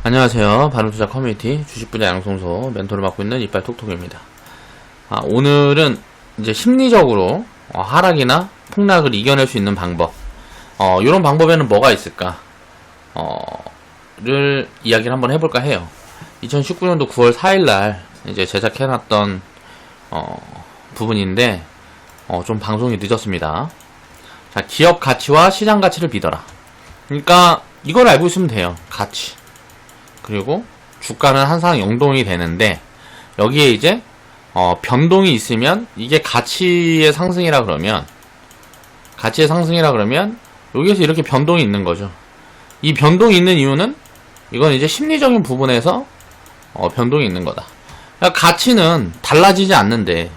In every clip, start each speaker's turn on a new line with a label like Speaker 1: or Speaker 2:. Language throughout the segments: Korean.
Speaker 1: 안녕하세요. 바른투자 커뮤니티 주식분야 양성소 멘토를 맡고 있는 이빨톡톡입니다. 오늘은 이제 심리적으로 하락이나 폭락을 이겨낼 수 있는 방법, 이런 방법에는 뭐가 있을까? 를 이야기를 한번 해볼까 해요. 2019년도 9월 4일날 이제 제작해놨던 부분인데 좀 방송이 늦었습니다. 자, 기업 가치와 시장 가치를 비더라. 그러니까 이걸 알고 있으면 돼요. 가치. 그리고 주가는 항상 영동이 되는데 여기에 이제 변동이 있으면 이게 가치의 상승이라 그러면 여기에서 이렇게 변동이 있는 거죠. 이 변동이 있는 이유는 이건 이제 심리적인 부분에서 변동이 있는 거다. 그러니까 가치는 달라지지 않는데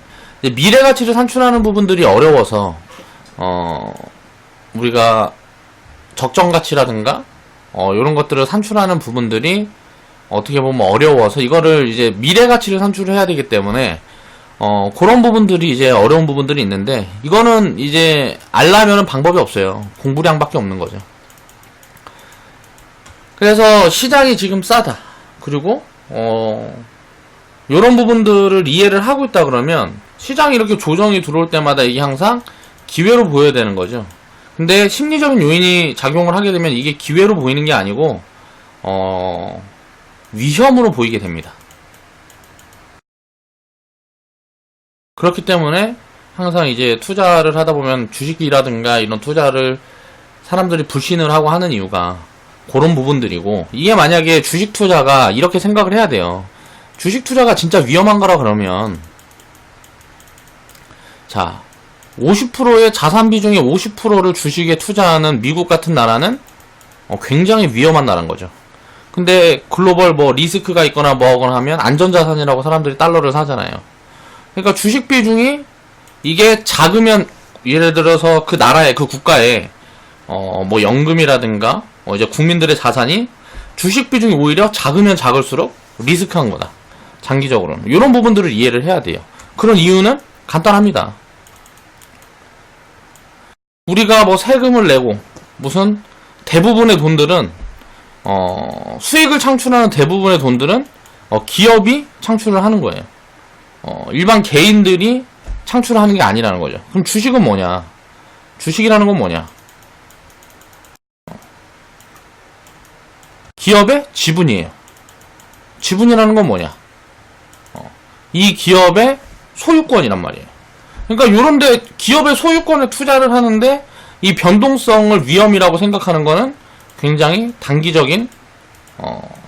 Speaker 1: 미래 가치를 산출하는 부분들이 어려워서 우리가 적정 가치라든가 이런 것들을 산출하는 부분들이 어떻게 보면 어려워서 이거를 이제 미래 가치를 산출을 해야 되기 때문에 그런 부분들이 이제 어려운 부분들이 있는데 이거는 이제 알려면은 방법이 없어요. 공부량밖에 없는 거죠. 그래서 시장이 지금 싸다. 그리고 이런 부분들을 이해를 하고 있다 그러면 시장이 이렇게 조정이 들어올 때마다 이게 항상 기회로 보여야 되는 거죠. 근데 심리적인 요인이 작용을 하게 되면 이게 기회로 보이는 게 아니고 위험으로 보이게 됩니다. 그렇기 때문에 항상 이제 투자를 하다 보면 주식이라든가 이런 투자를 사람들이 불신을 하고 하는 이유가 그런 부분들이고, 이게 만약에 주식 투자가 이렇게 생각을 해야 돼요. 주식 투자가 진짜 위험한 거라 그러면 자, 50%의 자산 비중의 50%를 주식에 투자하는 미국 같은 나라는 굉장히 위험한 나라인 거죠. 근데 글로벌 리스크가 있거나 뭐하거나 하면 안전자산이라고 사람들이 달러를 사잖아요. 그러니까 주식 비중이 이게 작으면 예를 들어서 그 나라의 그 국가에 연금이라든가 이제 국민들의 자산이 주식 비중이 오히려 작으면 작을수록 리스크한 거다. 장기적으로는 이런 부분들을 이해를 해야 돼요. 그런 이유는 간단합니다. 우리가 세금을 내고 무슨 대부분의 돈들은 수익을 창출하는 대부분의 돈들은 기업이 창출을 하는 거예요. 일반 개인들이 창출하는 게 아니라는 거죠. 그럼 주식은 뭐냐? 주식이라는 건 뭐냐? 기업의 지분이에요. 지분이라는 건 뭐냐? 이 기업의 소유권이란 말이에요. 그러니까 요런데 기업의 소유권에 투자를 하는데 이 변동성을 위험이라고 생각하는 거는 굉장히 단기적인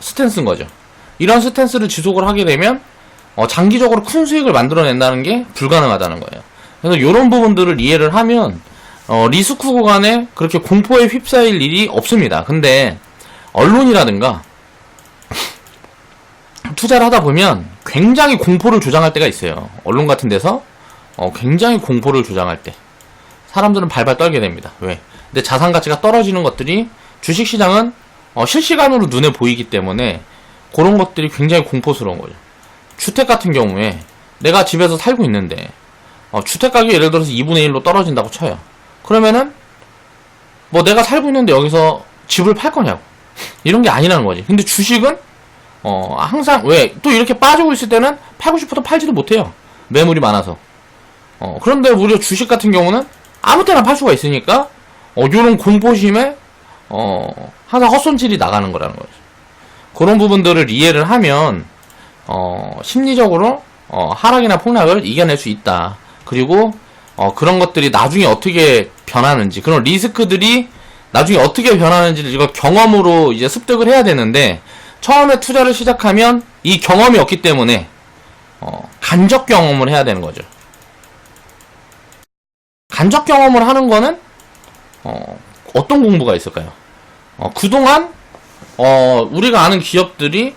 Speaker 1: 스탠스인 거죠. 이런 스탠스를 지속을 하게 되면 장기적으로 큰 수익을 만들어낸다는 게 불가능하다는 거예요. 그래서 이런 부분들을 이해를 하면 리스크 구간에 그렇게 공포에 휩싸일 일이 없습니다. 근데 언론이라든가 투자를 하다 보면 굉장히 공포를 조장할 때가 있어요. 언론 같은 데서 굉장히 공포를 조장할 때 사람들은 발발 떨게 됩니다. 왜? 근데 자산 가치가 떨어지는 것들이 주식시장은 실시간으로 눈에 보이기 때문에 그런 것들이 굉장히 공포스러운 거죠. 주택 같은 경우에 내가 집에서 살고 있는데 주택 가격이 예를 들어서 2분의 1로 떨어진다고 쳐요. 그러면은 내가 살고 있는데 여기서 집을 팔 거냐고, 이런 게 아니라는 거지. 근데 주식은 항상 왜 또 이렇게 빠지고 있을 때는 팔고 싶어도 팔지도 못해요. 매물이 많아서. 그런데 우리가 주식 같은 경우는 아무 때나 팔 수가 있으니까 요런 공포심에 항상 헛손질이 나가는 거라는 거죠. 그런 부분들을 이해를 하면 심리적으로 하락이나 폭락을 이겨낼 수 있다. 그리고 그런 것들이 나중에 어떻게 변하는지, 그런 리스크들이 나중에 어떻게 변하는지를 이거 경험으로 이제 습득을 해야 되는데, 처음에 투자를 시작하면 이 경험이 없기 때문에 간접 경험을 해야 되는 거죠. 간접 경험을 하는 거는 어떤 공부가 있을까요? 그동안 우리가 아는 기업들이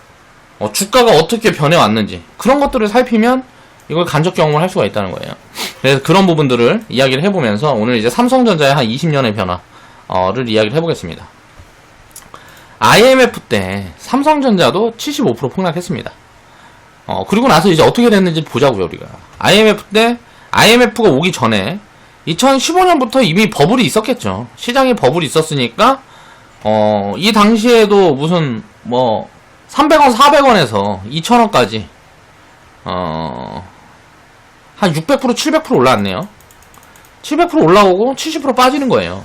Speaker 1: 주가가 어떻게 변해왔는지 그런 것들을 살피면 이걸 간접 경험을 할 수가 있다는 거예요. 그래서 그런 부분들을 이야기를 해보면서 오늘 이제 삼성전자의 한 20년의 변화를 이야기를 해보겠습니다. IMF 때 삼성전자도 75% 폭락했습니다. 그리고 나서 이제 어떻게 됐는지 보자고요, 우리가. IMF가 오기 전에 2015년부터 이미 버블이 있었겠죠. 시장에 버블이 있었으니까 이 당시에도 무슨 300원, 400원에서 2,000원까지 한 600%, 700% 올라왔네요. 700% 올라오고 70% 빠지는 거예요.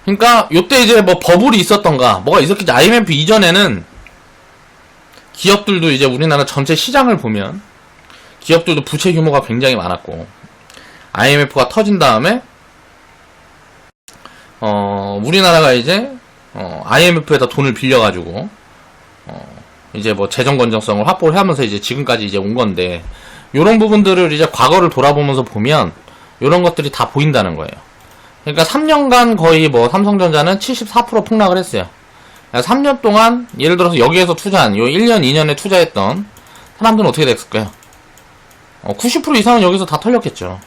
Speaker 1: 그러니까 요때 이제 뭐 버블이 있었던가 뭐가 있었겠지. IMF 이전에는 기업들도 이제 우리나라 전체 시장을 보면 기업들도 부채 규모가 굉장히 많았고, IMF가 터진 다음에 우리나라가 이제 IMF에다 돈을 빌려가지고 이제 뭐 재정 건전성을 확보를 하면서 이제 지금까지 이제 온 건데, 요런 부분들을 이제 과거를 돌아보면서 보면 요런 것들이 다 보인다는 거예요. 그러니까 3년간 거의 뭐 삼성전자는 74% 폭락을 했어요. 3년 동안 예를 들어서 여기에서 투자한 요 1년, 2년에 투자했던 사람들은 어떻게 됐을까요? 90% 이상은 여기서 다 털렸겠죠.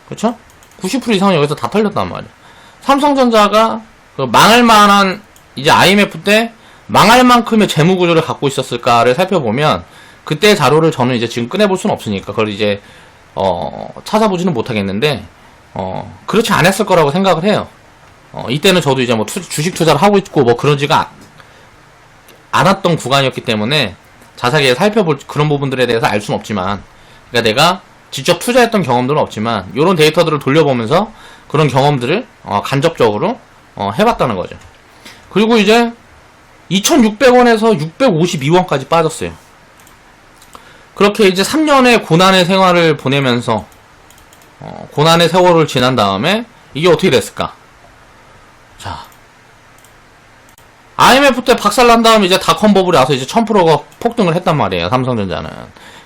Speaker 1: 그쵸? 90% 이상은 여기서 다 털렸단 말이에요. 삼성전자가 그 망할 만한, 이제 IMF 때 망할 만큼의 재무 구조를 갖고 있었을까를 살펴보면, 그때 자료를 저는 이제 지금 꺼내볼 수는 없으니까 그걸 이제 찾아보지는 못하겠는데, 그렇지 않았을 거라고 생각을 해요. 이때는 저도 이제 뭐 주식 투자를 하고 있고 뭐 그러지가 않았던 구간이었기 때문에 자세하게 살펴볼 그런 부분들에 대해서 알 수는 없지만, 그러니까 내가 직접 투자했던 경험들은 없지만 요런 데이터들을 돌려보면서 그런 경험들을 간접적으로 해봤다는 거죠. 그리고 이제 2,600원에서 652원까지 빠졌어요. 그렇게 이제 3년의 고난의 생활을 보내면서 고난의 세월을 지난 다음에 이게 어떻게 됐을까? 자, IMF 때 박살난 다음에 이제 닷컴 버블이 와서 이제 1000%가 폭등을 했단 말이에요, 삼성전자는.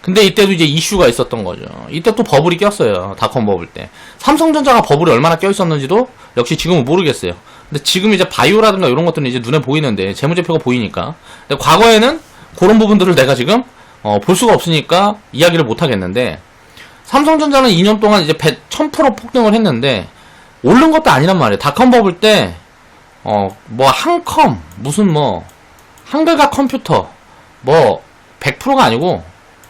Speaker 1: 근데 이때도 이제 이슈가 있었던 거죠. 이때 또 버블이 꼈어요, 닷컴 버블 때. 삼성전자가 버블이 얼마나 껴있었는지도 역시 지금은 모르겠어요. 근데 지금 이제 바이오라든가 이런 것들은 이제 눈에 보이는데, 재무제표가 보이니까. 근데 과거에는 그런 부분들을 내가 지금 볼 수가 없으니까 이야기를 못 하겠는데, 삼성전자는 2년 동안 이제 1000% 폭등을 했는데 오른 것도 아니란 말이에요. 닷컴 버블 때 뭐 한컴 무슨 뭐 한글과 컴퓨터 뭐 100%가 아니고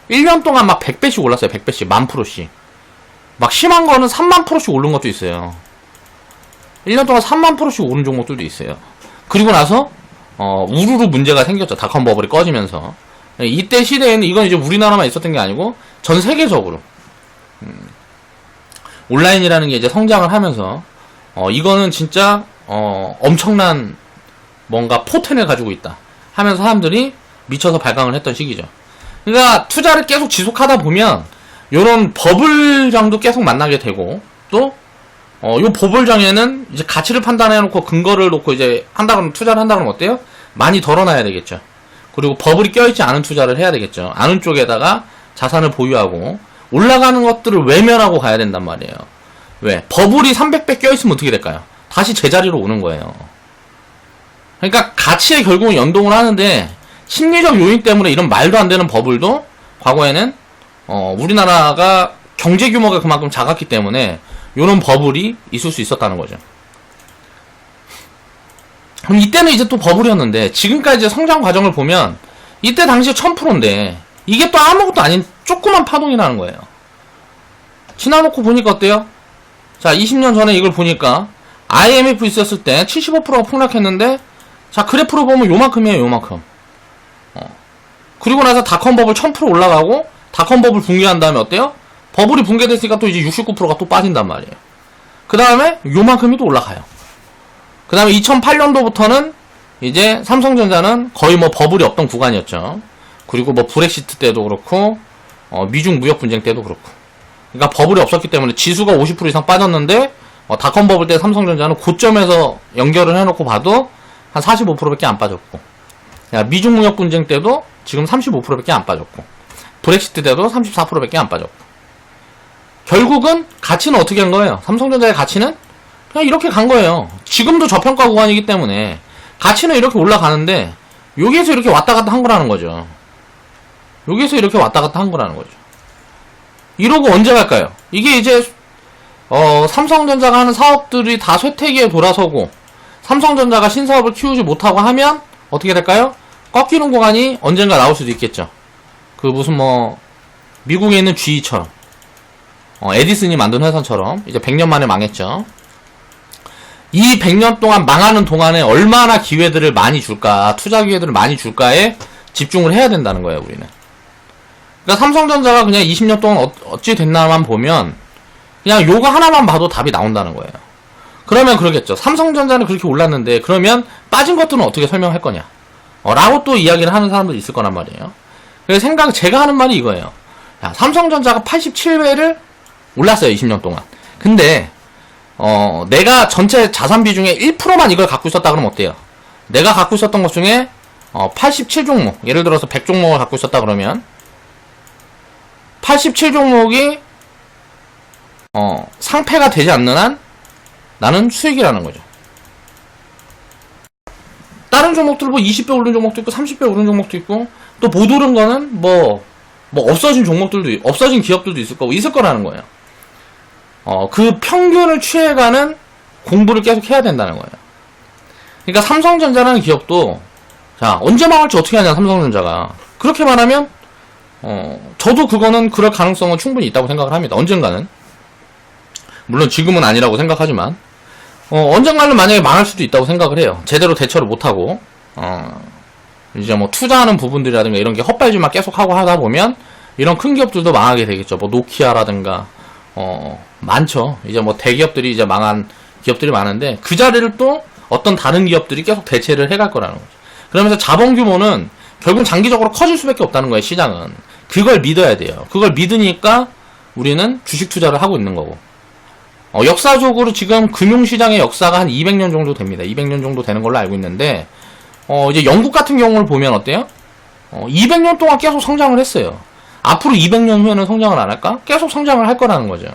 Speaker 1: 1년 동안 막 100배씩 올랐어요. 100배씩, 10,000%씩. 막 심한 거는 30,000%씩 오른 것도 있어요. 1년 동안 30,000%씩 오른 종목들도 있어요. 그리고 나서 우르르 문제가 생겼죠. 닷컴 버블이 꺼지면서. 이때 시대에는 이건 이제 우리나라만 있었던 게 아니고 전 세계적으로 온라인이라는 게 이제 성장을 하면서 이거는 진짜 엄청난 뭔가 포텐을 가지고 있다 하면서 사람들이 미쳐서 발광을 했던 시기죠. 그러니까 투자를 계속 지속하다 보면 요런 버블장도 계속 만나게 되고, 또 요 버블장에는 이제 가치를 판단해 놓고 근거를 놓고 이제 한다 그러면, 투자를 한다 그러면 어때요? 많이 덜어놔야 되겠죠. 그리고 버블이 껴있지 않은 투자를 해야 되겠죠. 아는 쪽에다가 자산을 보유하고 올라가는 것들을 외면하고 가야 된단 말이에요. 왜? 버블이 300배 껴있으면 어떻게 될까요? 다시 제자리로 오는 거예요. 그러니까 가치에 결국은 연동을 하는데, 심리적 요인 때문에 이런 말도 안 되는 버블도 과거에는 우리나라가 경제 규모가 그만큼 작았기 때문에 이런 버블이 있을 수 있었다는 거죠. 그럼 이때는 이제 또 버블이었는데, 지금까지 이제 성장 과정을 보면 이때 당시에 1000%인데 이게 또 아무것도 아닌 조그만 파동이 나는 거예요. 지나놓고 보니까 어때요? 자, 20년 전에 이걸 보니까 IMF 있었을 때 75%가 폭락했는데, 자, 그래프로 보면 요만큼이에요, 요만큼. 그리고 나서 닷컴 버블 1000% 올라가고 닷컴 버블 붕괴한 다음에 어때요? 버블이 붕괴됐으니까 또 이제 69%가 또 빠진단 말이에요. 그 다음에 요만큼이 또 올라가요. 그 다음에 2008년도부터는 이제 삼성전자는 거의 뭐 버블이 없던 구간이었죠. 그리고 뭐 브렉시트 때도 그렇고 미중 무역 분쟁 때도 그렇고. 그러니까 버블이 없었기 때문에 지수가 50% 이상 빠졌는데 닷컴 버블 때 삼성전자는 고점에서 연결을 해놓고 봐도 한 45%밖에 안 빠졌고, 미중 무역 분쟁 때도 지금 35%밖에 안 빠졌고, 브렉시트 때도 34%밖에 안 빠졌고. 결국은 가치는 어떻게 한 거예요? 삼성전자의 가치는 그냥 이렇게 간 거예요. 지금도 저평가 구간이기 때문에 가치는 이렇게 올라가는데 여기에서 이렇게 왔다 갔다 한 거라는 거죠. 여기에서 이렇게 왔다 갔다 한 거라는 거죠. 이러고 언제 갈까요? 이게 이제 삼성전자가 하는 사업들이 다 쇠퇴기에 돌아서고 삼성전자가 신사업을 키우지 못하고 하면 어떻게 될까요? 꺾이는 구간이 언젠가 나올 수도 있겠죠. 그 무슨 뭐 미국에 있는 GE처럼, 에디슨이 만든 회사처럼 이제 100년 만에 망했죠. 이 100년 동안 망하는 동안에 얼마나 기회들을 많이 줄까, 투자 기회들을 많이 줄까에 집중을 해야 된다는 거예요, 우리는. 그러니까 삼성전자가 그냥 20년 동안 어찌 됐나만 보면 그냥 요거 하나만 봐도 답이 나온다는 거예요. 그러면 그러겠죠. 삼성전자는 그렇게 올랐는데 그러면 빠진 것들은 어떻게 설명할 거냐, 라고 또 이야기를 하는 사람도 있을 거란 말이에요. 그래서 제가 하는 말이 이거예요. 야, 삼성전자가 87배를 올랐어요, 20년 동안. 근데 내가 전체 자산 비중의 1%만 이걸 갖고 있었다 그러면 어때요? 내가 갖고 있었던 것 중에 87종목, 예를 들어서 100종목을 갖고 있었다 그러면 87종목이 상패가 되지 않는 한 나는 수익이라는 거죠. 다른 종목들 뭐 20배 오른 종목도 있고 30배 오른 종목도 있고 또 못 오른 거는 뭐 없어진 종목들도, 없어진 기업들도 있을 거고 있을 거라는 거예요. 그 평균을 취해가는 공부를 계속 해야 된다는 거예요. 그러니까 삼성전자라는 기업도, 자, 언제 망할지 어떻게 하냐, 삼성전자가. 그렇게 말하면, 저도 그거는 그럴 가능성은 충분히 있다고 생각을 합니다. 언젠가는. 물론 지금은 아니라고 생각하지만, 언젠가는 만약에 망할 수도 있다고 생각을 해요. 제대로 대처를 못하고, 이제 뭐 투자하는 부분들이라든가 이런 게 헛발질만 계속 하고 하다 보면, 이런 큰 기업들도 망하게 되겠죠. 뭐 노키아라든가, 많죠. 이제 뭐 대기업들이 이제 망한 기업들이 많은데 그 자리를 또 어떤 다른 기업들이 계속 대체를 해갈 거라는 거죠. 그러면서 자본 규모는 결국 장기적으로 커질 수밖에 없다는 거예요, 시장은. 그걸 믿어야 돼요. 그걸 믿으니까 우리는 주식 투자를 하고 있는 거고. 역사적으로 지금 금융시장의 역사가 한 200년 정도 됩니다. 200년 정도 되는 걸로 알고 있는데, 이제 영국 같은 경우를 보면 어때요? 200년 동안 계속 성장을 했어요. 앞으로 200년 후에는 성장을 안 할까? 계속 성장을 할 거라는 거죠.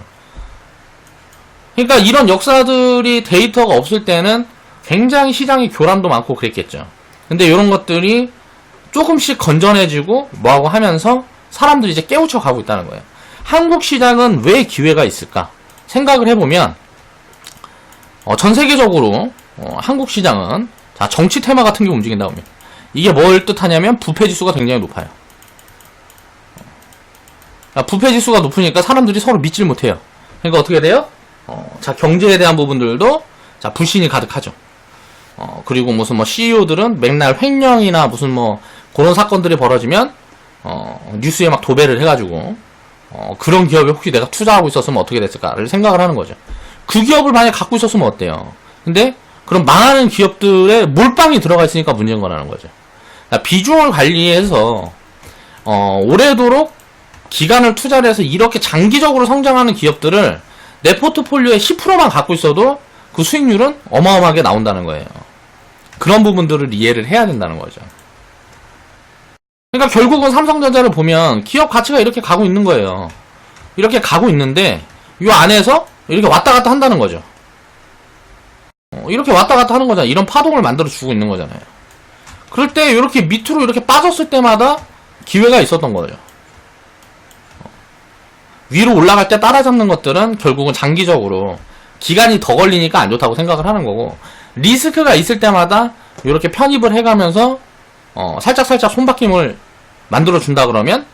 Speaker 1: 그러니까 이런 역사들이 데이터가 없을 때는 굉장히 시장이 교란도 많고 그랬겠죠. 근데 이런 것들이 조금씩 건전해지고 뭐하고 하면서 사람들이 이제 깨우쳐 가고 있다는 거예요. 한국 시장은 왜 기회가 있을까? 생각을 해보면, 전 세계적으로, 한국 시장은, 자, 정치 테마 같은 게 움직인다고 합니다. 이게 뭘 뜻하냐면 부패 지수가 굉장히 높아요. 부패 지수가 높으니까 사람들이 서로 믿질 못해요. 그러니까 어떻게 돼요? 자, 경제에 대한 부분들도, 자, 불신이 가득하죠. 그리고 무슨 뭐 CEO들은 맨날 횡령이나 무슨 뭐 그런 사건들이 벌어지면, 뉴스에 막 도배를 해가지고, 그런 기업에 혹시 내가 투자하고 있었으면 어떻게 됐을까를 생각을 하는 거죠. 그 기업을 만약에 갖고 있었으면 어때요? 근데, 그럼 망하는 기업들에 몰빵이 들어가 있으니까 문제인 거라는 거죠. 비중을 관리해서, 오래도록 기간을 투자를 해서 이렇게 장기적으로 성장하는 기업들을 내 포트폴리오에 10%만 갖고 있어도 그 수익률은 어마어마하게 나온다는 거예요. 그런 부분들을 이해를 해야 된다는 거죠. 그러니까 결국은 삼성전자를 보면 기업 가치가 이렇게 가고 있는 거예요. 이렇게 가고 있는데 이 안에서 이렇게 왔다 갔다 한다는 거죠. 이렇게 왔다 갔다 하는 거잖아요. 이런 파동을 만들어 주고 있는 거잖아요. 그럴 때 이렇게 밑으로 이렇게 빠졌을 때마다 기회가 있었던 거예요. 위로 올라갈 때 따라잡는 것들은 결국은 장기적으로 기간이 더 걸리니까 안 좋다고 생각을 하는 거고, 리스크가 있을 때마다 이렇게 편입을 해가면서 살짝살짝 손바뀜을 만들어 준다 그러면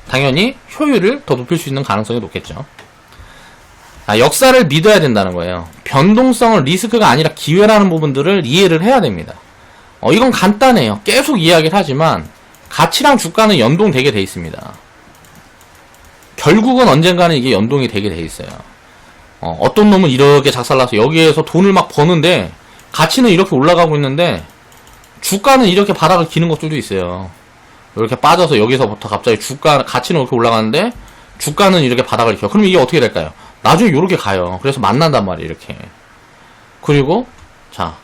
Speaker 1: 당연히 효율을 더 높일 수 있는 가능성이 높겠죠. 역사를 믿어야 된다는 거예요. 변동성은 리스크가 아니라 기회라는 부분들을 이해를 해야 됩니다. 이건 간단해요. 계속 이야기를 하지만 가치랑 주가는 연동되게 돼 있습니다. 결국은 언젠가는 이게 연동이 되게 돼 있어요. 어떤 놈은 이렇게 작살나서 여기에서 돈을 막 버는데 가치는 이렇게 올라가고 있는데 주가는 이렇게 바닥을 기는 것들도 있어요. 이렇게 빠져서 여기서부터 갑자기 가치는 이렇게 올라가는데 주가는 이렇게 바닥을 켜. 그럼 이게 어떻게 될까요? 나중에 이렇게 가요. 그래서 만난단 말이에요, 이렇게. 그리고 자,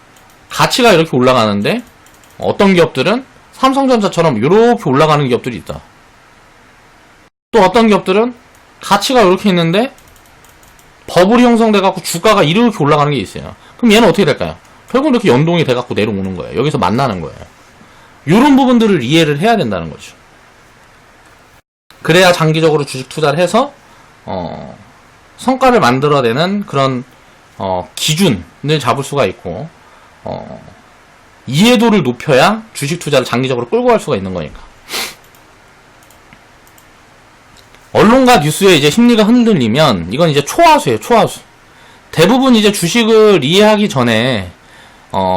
Speaker 1: 가치가 이렇게 올라가는데 어떤 기업들은 삼성전자처럼 이렇게 올라가는 기업들이 있다. 또 어떤 기업들은 가치가 이렇게 있는데 버블이 형성돼갖고 주가가 이렇게 올라가는 게 있어요. 그럼 얘는 어떻게 될까요? 결국 이렇게 연동이 돼갖고 내려오는 거예요. 여기서 만나는 거예요. 이런 부분들을 이해를 해야 된다는 거죠. 그래야 장기적으로 주식 투자를 해서 성과를 만들어내는 그런 기준을 잡을 수가 있고, 이해도를 높여야 주식 투자를 장기적으로 끌고 갈 수가 있는 거니까. 언론과 뉴스에 이제 심리가 흔들리면 이건 이제 초하수예요, 초하수. 대부분 이제 주식을 이해하기 전에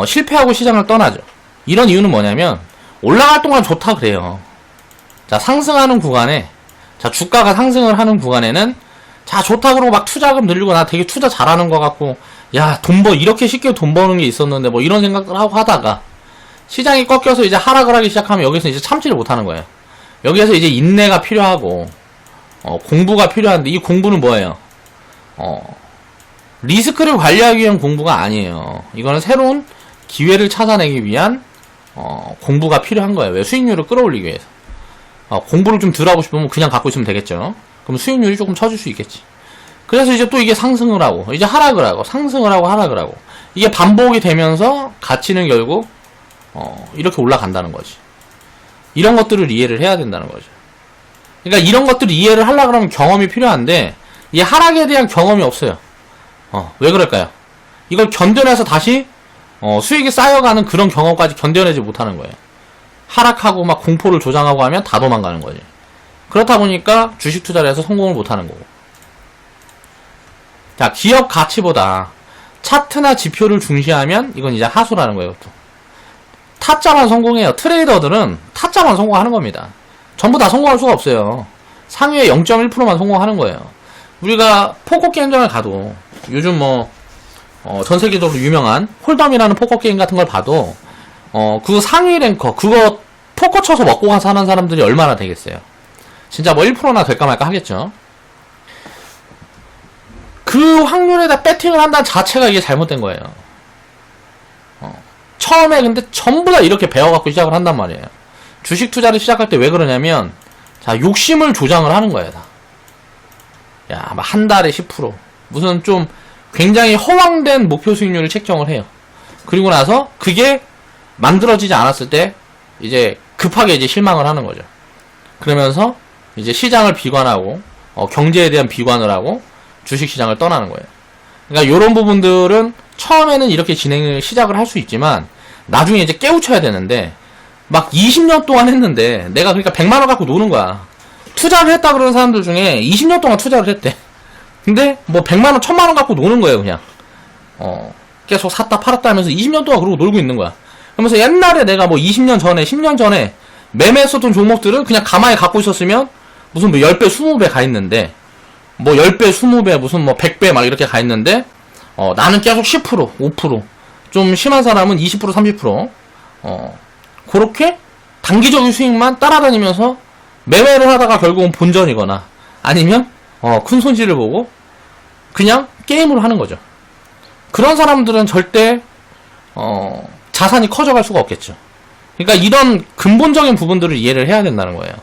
Speaker 1: 실패하고 시장을 떠나죠. 이런 이유는 뭐냐면 올라갈 동안 좋다 그래요. 자, 상승하는 구간에, 자, 주가가 상승을 하는 구간에는 자, 좋다 그러고 막 투자금 늘리고 나 되게 투자 잘하는 것 같고, 야, 이렇게 쉽게 돈 버는 게 있었는데 뭐 이런 생각을 하고 하다가 시장이 꺾여서 이제 하락을 하기 시작하면 여기서 이제 참지를 못하는 거예요. 여기에서 이제 인내가 필요하고 공부가 필요한데, 이 공부는 뭐예요? 리스크를 관리하기 위한 공부가 아니에요. 이거는 새로운 기회를 찾아내기 위한 공부가 필요한 거예요. 왜? 수익률을 끌어올리기 위해서. 공부를 좀 덜 하고 싶으면 그냥 갖고 있으면 되겠죠. 그럼 수익률이 조금 쳐줄 수 있겠지. 그래서 이제 또 이게 상승을 하고, 이제 하락을 하고, 상승을 하고, 하락을 하고, 이게 반복이 되면서 가치는 결국 이렇게 올라간다는 거지. 이런 것들을 이해를 해야 된다는 거죠. 그러니까 이런 것들을 이해를 하려고 하면 경험이 필요한데, 이 하락에 대한 경험이 없어요. 왜 그럴까요? 이걸 견뎌내서 다시 수익이 쌓여가는 그런 경험까지 견뎌내지 못하는 거예요. 하락하고 막 공포를 조장하고 하면 다 도망가는 거지. 그렇다 보니까 주식 투자를 해서 성공을 못하는 거고. 자, 기업 가치보다 차트나 지표를 중시하면 이건 이제 하수라는 거예요. 또. 타짜만 성공해요. 트레이더들은 타짜만 성공하는 겁니다. 전부 다 성공할 수가 없어요. 상위의 0.1%만 성공하는 거예요. 우리가 포커 게임장을 가도 요즘 전 세계적으로 유명한 홀덤이라는 포커 게임 같은 걸 봐도 그 상위 랭커, 그거 포커 쳐서 먹고 가서 하는 사람들이 얼마나 되겠어요. 진짜 뭐 1%나 될까 말까 하겠죠. 그 확률에다 배팅을 한다는 자체가 이게 잘못된 거예요. 처음에 근데 전부 다 이렇게 배워갖고 시작을 한단 말이에요. 주식 투자를 시작할 때 왜 그러냐면, 자, 욕심을 조장을 하는 거예요, 다. 야, 막 한 달에 10%. 무슨 좀 굉장히 허황된 목표 수익률을 책정을 해요. 그리고 나서 그게 만들어지지 않았을 때 이제 급하게 이제 실망을 하는 거죠. 그러면서 이제 시장을 비관하고 경제에 대한 비관을 하고 주식시장을 떠나는 거예요. 그러니까 이런 부분들은 처음에는 이렇게 시작을 할 수 있지만 나중에 이제 깨우쳐야 되는데, 막 20년 동안 했는데 내가 그러니까 100만 원 갖고 노는 거야. 투자를 했다 그러는 사람들 중에 20년 동안 투자를 했대. 근데 뭐 100만 원, 1000만 원 갖고 노는 거예요, 그냥. 계속 샀다 팔았다 하면서 20년 동안 그러고 놀고 있는 거야. 그러면서 옛날에 내가 뭐 20년 전에, 10년 전에 매매했었던 종목들은 그냥 가만히 갖고 있었으면 무슨 뭐 10배, 20배 가 있는데, 뭐 10배, 20배, 무슨 뭐 100배 막 이렇게 가 있는데, 나는 계속 10%, 5%, 좀 심한 사람은 20%, 30%, 그렇게 단기적인 수익만 따라다니면서 매매를 하다가 결국은 본전이거나 아니면 큰 손실을 보고 그냥 게임으로 하는 거죠. 그런 사람들은 절대 자산이 커져갈 수가 없겠죠. 그러니까 이런 근본적인 부분들을 이해를 해야 된다는 거예요.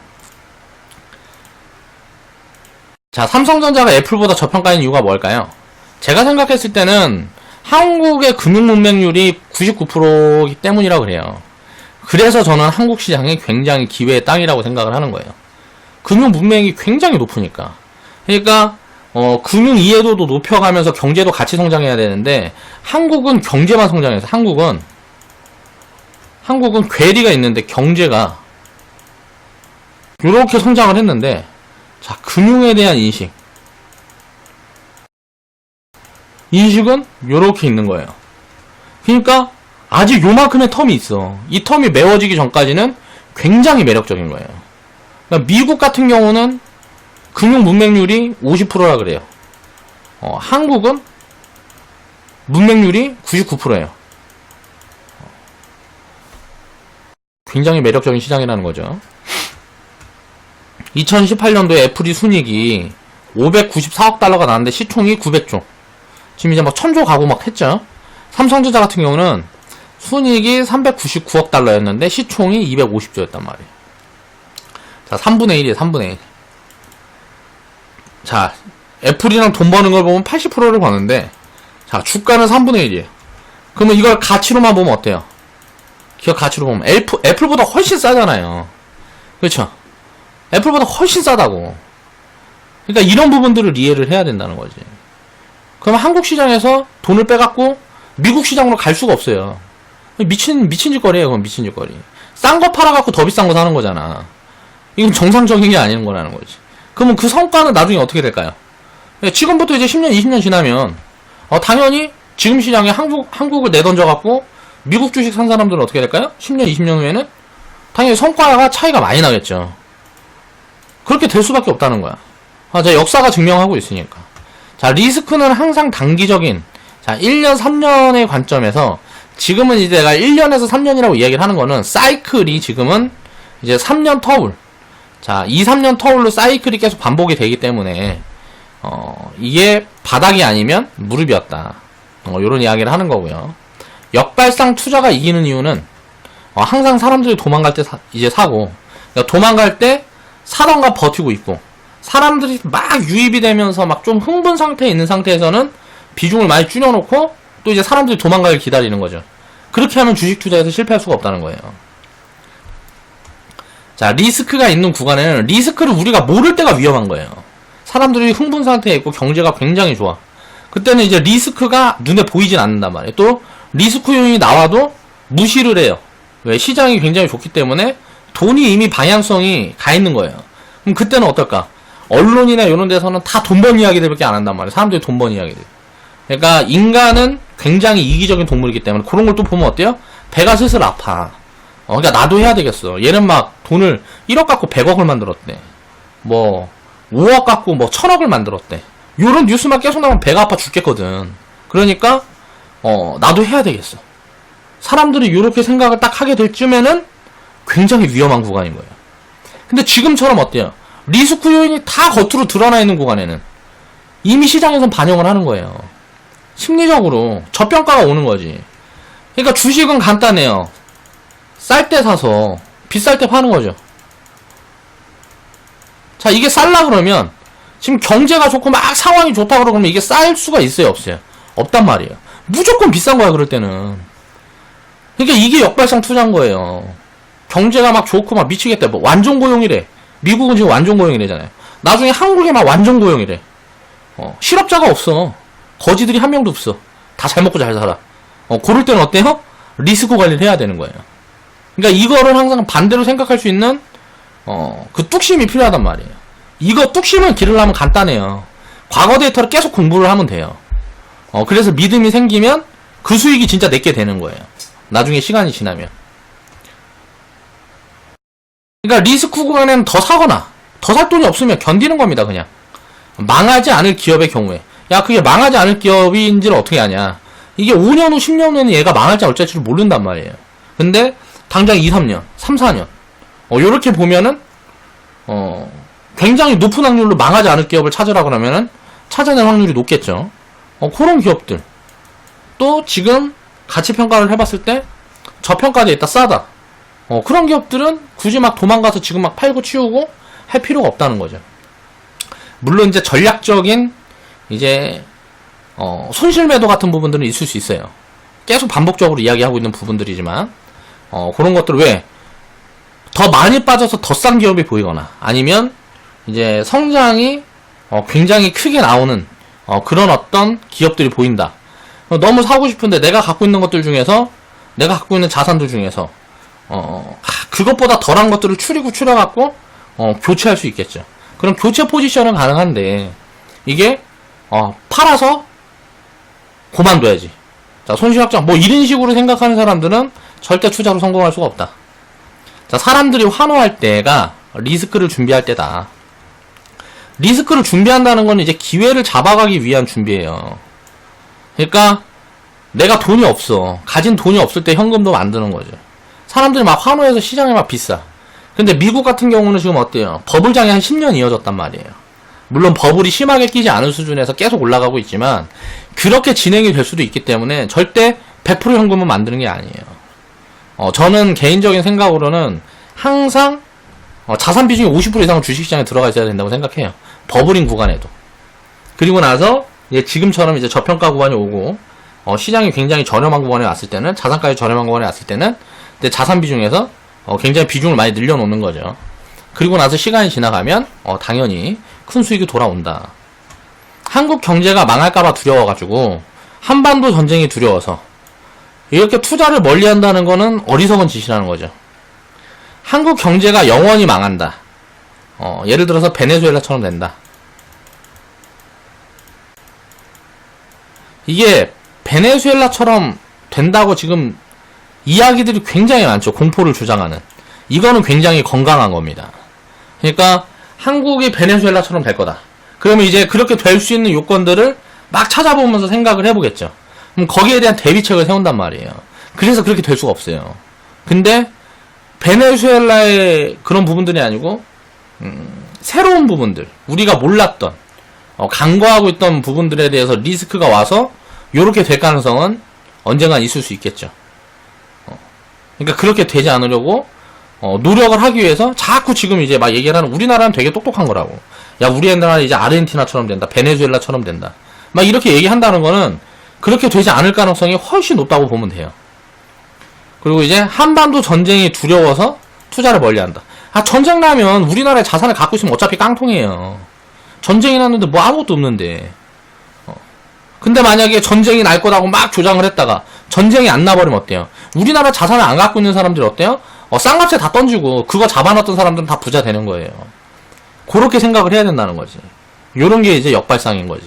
Speaker 1: 자, 삼성전자가 애플보다 저평가인 이유가 뭘까요? 제가 생각했을 때는 한국의 금융 문맹률이 99%이기 때문이라고 그래요. 그래서 저는 한국 시장이 굉장히 기회의 땅이라고 생각을 하는 거예요. 금융 문맹이 굉장히 높으니까. 그러니까 금융 이해도도 높여가면서 경제도 같이 성장해야 되는데, 한국은 경제만 성장해서, 한국은 괴리가 있는데 경제가 이렇게 성장을 했는데, 자, 금융에 대한 인식은 요렇게 있는 거예요. 그러니까 아직 요만큼의 텀이 있어. 이 텀이 메워지기 전까지는 굉장히 매력적인 거예요. 그러니까 미국 같은 경우는 금융 문맹률이 50%라 그래요. 한국은 문맹률이 99%예요. 굉장히 매력적인 시장이라는 거죠. 2018년도에 애플이 순이익이 594억 달러가 나왔는데 시총이 900조. 지금 이제 막 1000조 가고 막 했죠. 삼성전자 같은 경우는 순이익이 399억 달러였는데 시총이 250조였단 말이에요. 자, 3분의 1이에요, 3분의 1. 자, 애플이랑 돈 버는 걸 보면 80%를 버는데, 자, 주가는 3분의 1이에요. 그러면 이걸 가치로만 보면 어때요? 기업 가치로 보면 애플보다 훨씬 싸잖아요. 그렇죠? 애플보다 훨씬 싸다고. 그러니까 이런 부분들을 이해를 해야 된다는 거지. 그럼 한국 시장에서 돈을 빼갖고 미국 시장으로 갈 수가 없어요. 미친 짓거리예요. 그건 미친 짓거리. 싼 거 팔아갖고 더 비싼 거 사는 거잖아. 이건 정상적인 게 아닌 거라는 거지. 그러면 그 성과는 나중에 어떻게 될까요? 지금부터 이제 10년, 20년 지나면 당연히 지금 시장에 한국을 내던져갖고 미국 주식 산 사람들은 어떻게 될까요? 10년, 20년 후에는 당연히 성과가 차이가 많이 나겠죠. 그렇게 될 수밖에 없다는 거야. 자, 역사가 증명하고 있으니까. 자, 리스크는 항상 단기적인, 자, 1년, 3년의 관점에서 지금은 이제 내가 1년에서 3년이라고 이야기를 하는 거는 사이클이 지금은 이제 3년 터울. 자, 2, 3년 터울로 사이클이 계속 반복이 되기 때문에, 이게 바닥이 아니면 무릎이었다. 요런 이야기를 하는 거고요. 역발상 투자가 이기는 이유는, 항상 사람들이 도망갈 때 이제 사고, 그러니까 도망갈 때 사던가 버티고 있고, 사람들이 막 유입이 되면서 막 좀 흥분 상태에 있는 상태에서는 비중을 많이 줄여놓고, 또 이제 사람들이 도망가길 기다리는 거죠. 그렇게 하면 주식 투자에서 실패할 수가 없다는 거예요. 자, 리스크가 있는 구간에는 리스크를 우리가 모를 때가 위험한 거예요. 사람들이 흥분 상태에 있고 경제가 굉장히 좋아. 그때는 이제 리스크가 눈에 보이진 않는단 말이에요. 또 리스크 요인이 나와도 무시를 해요. 왜? 시장이 굉장히 좋기 때문에 돈이 이미 방향성이 가 있는 거예요. 그럼 그때는 어떨까? 언론이나 이런 데서는 다 돈 번 이야기들밖에 안 한단 말이에요. 사람들이 돈 번 이야기들. 그러니까 인간은 굉장히 이기적인 동물이기 때문에 그런 걸 또 보면 어때요? 배가 슬슬 아파. 그러니까 나도 해야 되겠어. 얘는 막 돈을 1억 갖고 100억을 만들었대. 뭐 5억 갖고 뭐 1000억을 만들었대. 요런 뉴스만 계속 나오면 배가 아파 죽겠거든. 그러니까 나도 해야 되겠어. 사람들이 요렇게 생각을 딱 하게 될 쯤에는 굉장히 위험한 구간인 거예요. 근데 지금처럼 어때요? 리스크 요인이 다 겉으로 드러나 있는 구간에는 이미 시장에선 반영을 하는 거예요. 심리적으로 저평가가 오는 거지. 그러니까 주식은 간단해요. 쌀 때 사서 비쌀 때 파는 거죠. 자, 이게 쌀라 그러면 지금 경제가 좋고 막 상황이 좋다 그러면 이게 쌀 수가 있어요, 없어요? 없단 말이에요. 무조건 비싼 거야, 그럴 때는. 그러니까 이게 역발상 투자인 거예요. 경제가 막 좋고 막 미치겠다. 뭐 완전 고용이래. 미국은 지금 완전 고용이래잖아요. 나중에 한국에 막 완전 고용이래. 실업자가 없어. 거지들이 한 명도 없어. 다 잘 먹고 잘 살아. 그럴 때는 어때요? 리스크 관리를 해야 되는 거예요. 그러니까 이거를 항상 반대로 생각할 수 있는 그 뚝심이 필요하단 말이에요. 이거 뚝심을 기르려면 간단해요. 과거 데이터를 계속 공부를 하면 돼요. 그래서 믿음이 생기면 그 수익이 진짜 내게 되는 거예요. 나중에 시간이 지나면. 그러니까 리스크 구간에는 더 사거나 더 살 돈이 없으면 견디는 겁니다. 그냥 망하지 않을 기업의 경우에. 야, 그게 망하지 않을 기업인지를 어떻게 아냐. 이게 5년 후 10년 후에는 얘가 망할지 어쩔지를 모른단 말이에요. 근데 당장 2, 3년 3, 4년 요렇게 보면은 굉장히 높은 확률로 망하지 않을 기업을 찾으라 그러면은 찾아낼 확률이 높겠죠. 그런 기업들. 또 지금 가치 평가를 해봤을 때 저평가돼 있다, 싸다. 그런 기업들은 굳이 막 도망가서 지금 막 팔고 치우고 할 필요가 없다는 거죠. 물론 이제 전략적인 이제 손실 매도 같은 부분들은 있을 수 있어요. 계속 반복적으로 이야기하고 있는 부분들이지만 그런 것들 왜 더 많이 빠져서 더 싼 기업이 보이거나 아니면 이제 성장이 굉장히 크게 나오는 그런 어떤 기업들이 보인다. 너무 사고 싶은데 내가 갖고 있는 것들 중에서 내가 갖고 있는 자산들 중에서 그것보다 덜한 것들을 추려갖고 교체할 수 있겠죠. 그럼 교체 포지션은 가능한데 이게 팔아서 그만둬야지. 자, 손실 확장 뭐 이런 식으로 생각하는 사람들은 절대 투자로 성공할 수가 없다. 자, 사람들이 환호할 때가 리스크를 준비할 때다. 리스크를 준비한다는 건 이제 기회를 잡아가기 위한 준비예요. 그러니까 내가 돈이 없어. 가진 돈이 없을 때 현금도 만드는 거죠. 사람들이 막 환호해서 시장이 막 비싸. 근데 미국 같은 경우는 지금 어때요? 버블장이 한 10년 이어졌단 말이에요. 물론 버블이 심하게 끼지 않은 수준에서 계속 올라가고 있지만 그렇게 진행이 될 수도 있기 때문에 절대 100% 현금은 만드는 게 아니에요. 저는 개인적인 생각으로는 항상 자산 비중이 50% 이상은 주식시장에 들어가 있어야 된다고 생각해요. 버블인 구간에도. 그리고 나서 지금처럼 이제 저평가 구간이 오고 시장이 굉장히 저렴한 구간에 왔을 때는 자산가격이 저렴한 구간에 왔을 때는 자산 비중에서 굉장히 비중을 많이 늘려놓는 거죠. 그리고 나서 시간이 지나가면 당연히 큰 수익이 돌아온다. 한국 경제가 망할까봐 두려워가지고 한반도 전쟁이 두려워서 이렇게 투자를 멀리한다는 거는 어리석은 짓이라는 거죠. 한국 경제가 영원히 망한다. 예를 들어서 베네수엘라처럼 된다. 이게 베네수엘라처럼 된다고 지금 이야기들이 굉장히 많죠. 공포를 주장하는. 이거는 굉장히 건강한 겁니다. 그러니까 한국이 베네수엘라처럼 될 거다. 그러면 이제 그렇게 될 수 있는 요건들을 막 찾아보면서 생각을 해보겠죠. 그럼 거기에 대한 대비책을 세운단 말이에요. 그래서 그렇게 될 수가 없어요. 근데 베네수엘라의 그런 부분들이 아니고 새로운 부분들, 우리가 몰랐던 간과하고 있던 부분들에 대해서 리스크가 와서 요렇게 될 가능성은 언젠간 있을 수 있겠죠. 그러니까 그렇게 되지 않으려고 노력을 하기 위해서 자꾸 지금 이제 막 얘기를 하는, 우리나라는 되게 똑똑한 거라고. 야, 우리나라는 이제 아르헨티나처럼 된다, 베네수엘라처럼 된다, 막 이렇게 얘기한다는 거는 그렇게 되지 않을 가능성이 훨씬 높다고 보면 돼요. 그리고 이제 한반도 전쟁이 두려워서 투자를 멀리한다. 아, 전쟁 나면 우리나라의 자산을 갖고 있으면 어차피 깡통이에요. 전쟁이 났는데 뭐 아무것도 없는데. 근데 만약에 전쟁이 날 거라고 막 조장을 했다가 전쟁이 안 나버리면 어때요? 우리나라 자산을 안 갖고 있는 사람들이 어때요? 쌍값에 다 던지고 그거 잡아놨던 사람들은 다 부자 되는 거예요. 그렇게 생각을 해야 된다는 거지. 요런 게 이제 역발상인 거지.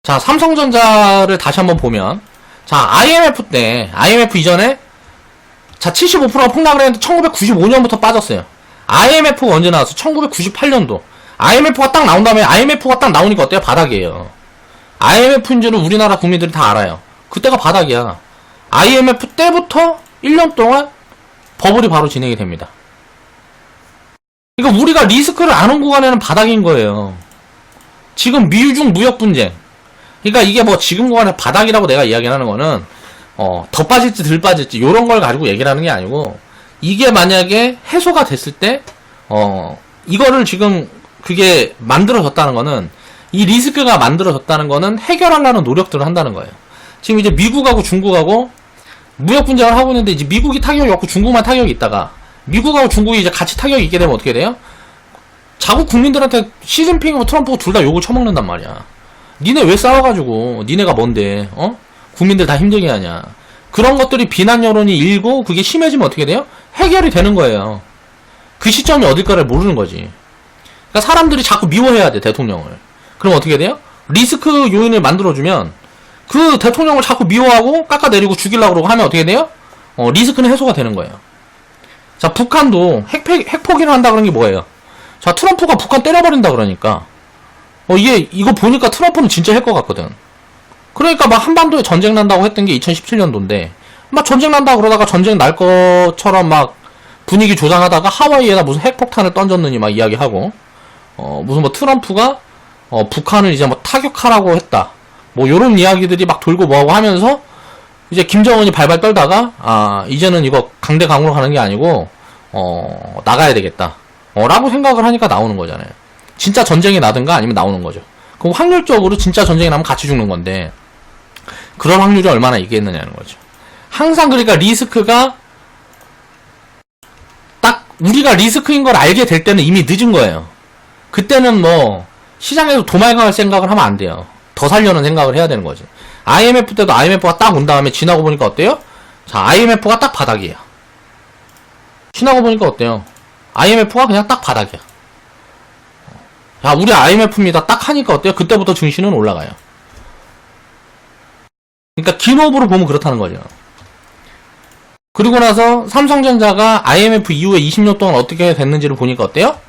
Speaker 1: 자, 삼성전자를 다시 한번 보면, 자, IMF 이전에, 자, 75%가 폭락을 했는데 1995년부터 빠졌어요. IMF가 언제 나왔어? 1998년도. IMF가 딱 나온 다음에, IMF가 딱 나오니까 어때요? 바닥이에요. IMF인지는 우리나라 국민들이 다 알아요. 그때가 바닥이야. IMF 때부터 1년 동안 버블이 바로 진행이 됩니다. 그러니까 우리가 리스크를 아는 구간에는 바닥인 거예요. 지금 미중 무역 분쟁. 그러니까 이게 뭐 지금 구간에 바닥이라고 내가 이야기하는 거는 더 빠질지 덜 빠질지 요런 걸 가지고 얘기를 하는 게 아니고, 이게 만약에 해소가 됐을 때 이거를 지금 그게 만들어졌다는 거는, 이 리스크가 만들어졌다는 거는 해결하려는 노력들을 한다는 거예요. 지금 이제 미국하고 중국하고 무역 분쟁을 하고 있는데, 이제 미국이 타격이 없고 중국만 타격이 있다가 미국하고 중국이 이제 같이 타격이 있게 되면 어떻게 돼요? 자국 국민들한테 시진핑하고 트럼프가 둘 다 욕을 쳐먹는단 말이야. 니네 왜 싸워가지고, 니네가 뭔데, 국민들 다 힘들게 하냐. 그런 것들이 비난 여론이 일고, 그게 심해지면 어떻게 돼요? 해결이 되는 거예요. 그 시점이 어딜까를 모르는 거지. 그러니까 사람들이 자꾸 미워해야 돼, 대통령을. 그럼 어떻게 돼요? 리스크 요인을 만들어주면, 그 대통령을 자꾸 미워하고, 깎아내리고 죽이려고 그러고 하면 어떻게 돼요? 리스크는 해소가 되는 거예요. 자, 북한도 핵 포기를 한다 그런 게 뭐예요? 자, 트럼프가 북한 때려버린다 그러니까. 이거 보니까 트럼프는 진짜 할 것 같거든. 그러니까 막 한반도에 전쟁 난다고 했던 게 2017년도인데, 막 전쟁 난다고 그러다가 전쟁 날 것처럼 막 분위기 조장하다가 하와이에다 무슨 핵폭탄을 던졌느니 막 이야기하고, 무슨 뭐 트럼프가, 북한을 이제 뭐 타격하라고 했다. 뭐 요런 이야기들이 막 돌고 뭐하고 하면서, 이제 김정은이 발발 떨다가, 이제는 이거 강대강으로 가는 게 아니고, 나가야 되겠다. 라고 생각을 하니까 나오는 거잖아요. 진짜 전쟁이 나든가 아니면 나오는 거죠. 그럼 확률적으로 진짜 전쟁이 나면 같이 죽는 건데, 그런 확률이 얼마나 있겠느냐는 거죠. 항상 그러니까 리스크가 딱 우리가 리스크인 걸 알게 될 때는 이미 늦은 거예요. 그때는 뭐 시장에서 도말갈 생각을 하면 안 돼요. 더 살려는 생각을 해야 되는 거지. IMF 때도 IMF가 딱 온 다음에 지나고 보니까 어때요? 자, IMF가 딱 바닥이에요. 지나고 보니까 어때요? IMF가 그냥 딱 바닥이야. 야, 우리 IMF입니다. 딱 하니까 어때요? 그때부터 증시는 올라가요. 그러니까 기업으로 보면 그렇다는 거죠. 그리고 나서 삼성전자가 IMF 이후에 20년 동안 어떻게 됐는지를 보니까 어때요?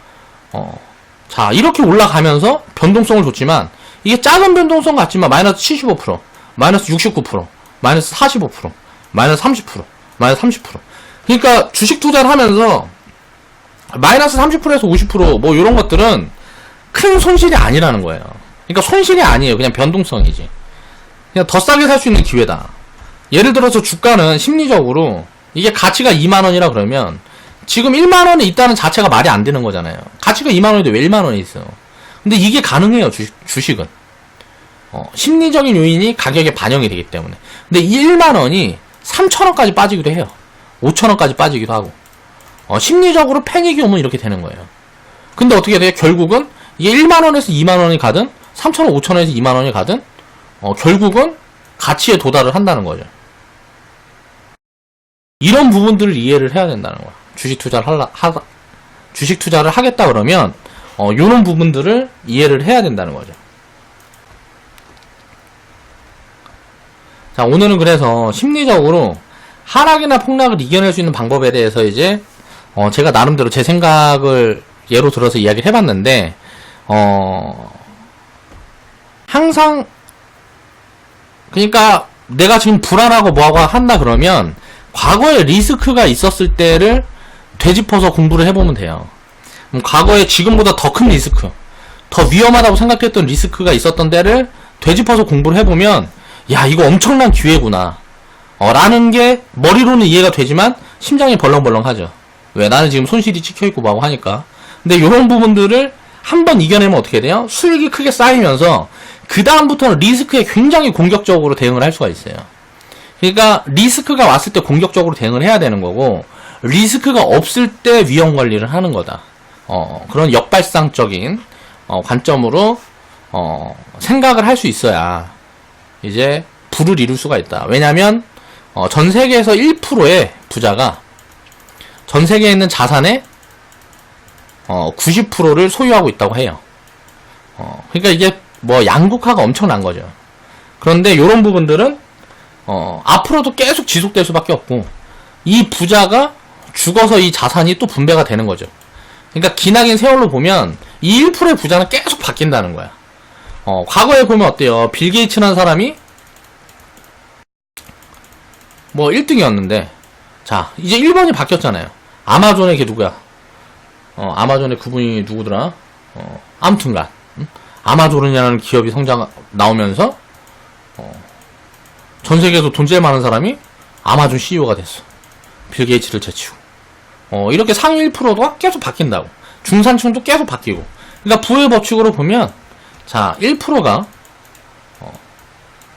Speaker 1: 자, 이렇게 올라가면서 변동성을 줬지만, 이게 작은 변동성 같지만 마이너스 75%, 마이너스 69%, 마이너스 45%, 마이너스 30%, 마이너스 30%. 그러니까 주식 투자를 하면서 마이너스 30%에서 50% 이런 것들은 큰 손실이 아니라는 거예요. 그러니까 손실이 아니에요. 그냥 변동성이지. 그냥 더 싸게 살 수 있는 기회다. 예를 들어서 주가는 심리적으로 이게 가치가 2만원이라 그러면 지금 1만원에 있다는 자체가 말이 안 되는 거잖아요. 가치가 2만원인데 왜 1만원에 있어요? 근데 이게 가능해요. 주식은. 심리적인 요인이 가격에 반영이 되기 때문에. 근데 이 1만원이 3천원까지 빠지기도 해요. 5천원까지 빠지기도 하고. 심리적으로 패닉이 오면 이렇게 되는 거예요. 근데 어떻게 돼요? 결국은 이게 1만원에서 2만원이 가든 3천원, 5천원에서 2만원이 가든 결국은 가치에 도달을 한다는 거죠. 이런 부분들을 이해를 해야 된다는 거야. 주식 투자를 하겠다 그러면 요런 부분들을 이해를 해야 된다는 거죠. 자, 오늘은 그래서 심리적으로 하락이나 폭락을 이겨낼 수 있는 방법에 대해서 이제 제가 나름대로 제 생각을 예로 들어서 이야기를 해봤는데 항상 그러니까 내가 지금 불안하고 뭐하고 한다 그러면 과거에 리스크가 있었을 때를 되짚어서 공부를 해보면 돼요. 과거에 지금보다 더 큰 리스크, 더 위험하다고 생각했던 리스크가 있었던 때를 되짚어서 공부를 해보면 야, 이거 엄청난 기회구나 라는 게 머리로는 이해가 되지만 심장이 벌렁벌렁하죠. 왜? 나는 지금 손실이 찍혀있고 뭐하고 하니까. 근데 이런 부분들을 한번 이겨내면 어떻게 돼요? 수익이 크게 쌓이면서 그 다음부터는 리스크에 굉장히 공격적으로 대응을 할 수가 있어요. 그러니까 리스크가 왔을 때 공격적으로 대응을 해야 되는 거고, 리스크가 없을 때 위험 관리를 하는 거다. 그런 역발상적인 관점으로 생각을 할 수 있어야 이제 부를 이룰 수가 있다. 왜냐면 전 세계에서 1%의 부자가 전 세계에 있는 자산의 90%를 소유하고 있다고 해요. 그러니까 이게 뭐 양극화가 엄청난 거죠. 그런데 이런 부분들은 앞으로도 계속 지속될 수밖에 없고, 이 부자가 죽어서 이 자산이 또 분배가 되는 거죠. 그러니까 기나긴 세월로 보면 이 1%의 부자는 계속 바뀐다는 거야. 과거에 보면 어때요? 빌 게이츠라는 사람이 뭐 1등이었는데 자, 이제 1번이 바뀌었잖아요. 아마존의 걔 누구야? 아마존의 그분이 누구더라? 아무튼간 아마존이라는 기업이 나오면서 전 세계에서 돈 제일 많은 사람이 아마존 CEO가 됐어. 빌 게이츠를 제치고. 이렇게 상위 1%가 계속 바뀐다고. 중산층도 계속 바뀌고. 그러니까 부의 법칙으로 보면 자, 1%가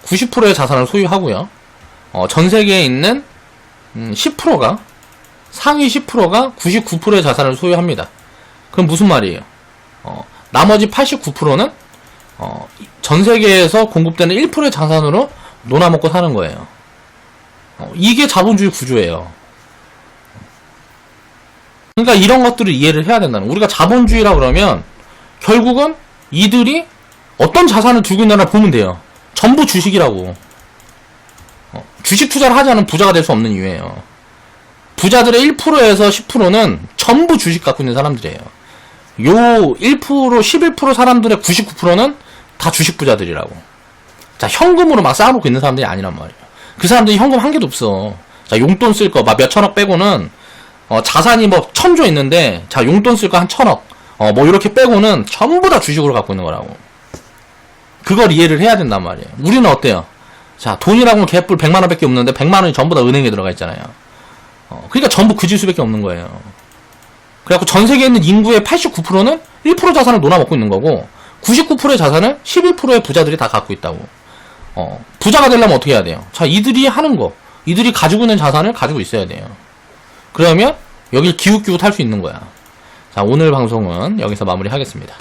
Speaker 1: 90%의 자산을 소유하고요. 전 세계에 있는 10%가 상위 10%가 99%의 자산을 소유합니다. 그럼 무슨 말이에요? 나머지 89%는 전 세계에서 공급되는 1%의 자산으로 놀아먹고 사는 거예요. 이게 자본주의 구조예요. 그러니까 이런 것들을 이해를 해야 된다는 거예요. 우리가 자본주의라 그러면 결국은 이들이 어떤 자산을 들고 있나를 보면 돼요. 전부 주식이라고. 주식 투자를 하지 않으면 부자가 될 수 없는 이유예요. 부자들의 1%에서 10%는 전부 주식 갖고 있는 사람들이에요. 요 1%, 11% 사람들의 99%는 다 주식 부자들이라고. 자, 현금으로 막 쌓아놓고 있는 사람들이 아니란 말이에요. 그 사람들이 현금 한 개도 없어. 자, 용돈 쓸 거 막 몇천억 빼고는 자산이 뭐 1000조 있는데 자, 용돈 쓸 거 한 1000억 뭐 이렇게 빼고는 전부 다 주식으로 갖고 있는 거라고. 그걸 이해를 해야 된단 말이에요. 우리는 어때요? 자, 돈이라고는 개뿔 100만원 밖에 없는데 100만원이 전부 다 은행에 들어가 있잖아요. 그러니까 전부 그 지수밖에 없는 거예요. 그래갖고 전 세계에 있는 인구의 89%는 1% 자산을 놀아먹고 있는 거고, 99%의 자산을 11%의 부자들이 다 갖고 있다고. 부자가 되려면 어떻게 해야 돼요? 자, 이들이 하는 거, 이들이 가지고 있는 자산을 가지고 있어야 돼요. 그러면 여길 기웃기웃 할 수 있는 거야. 자, 오늘 방송은 여기서 마무리하겠습니다.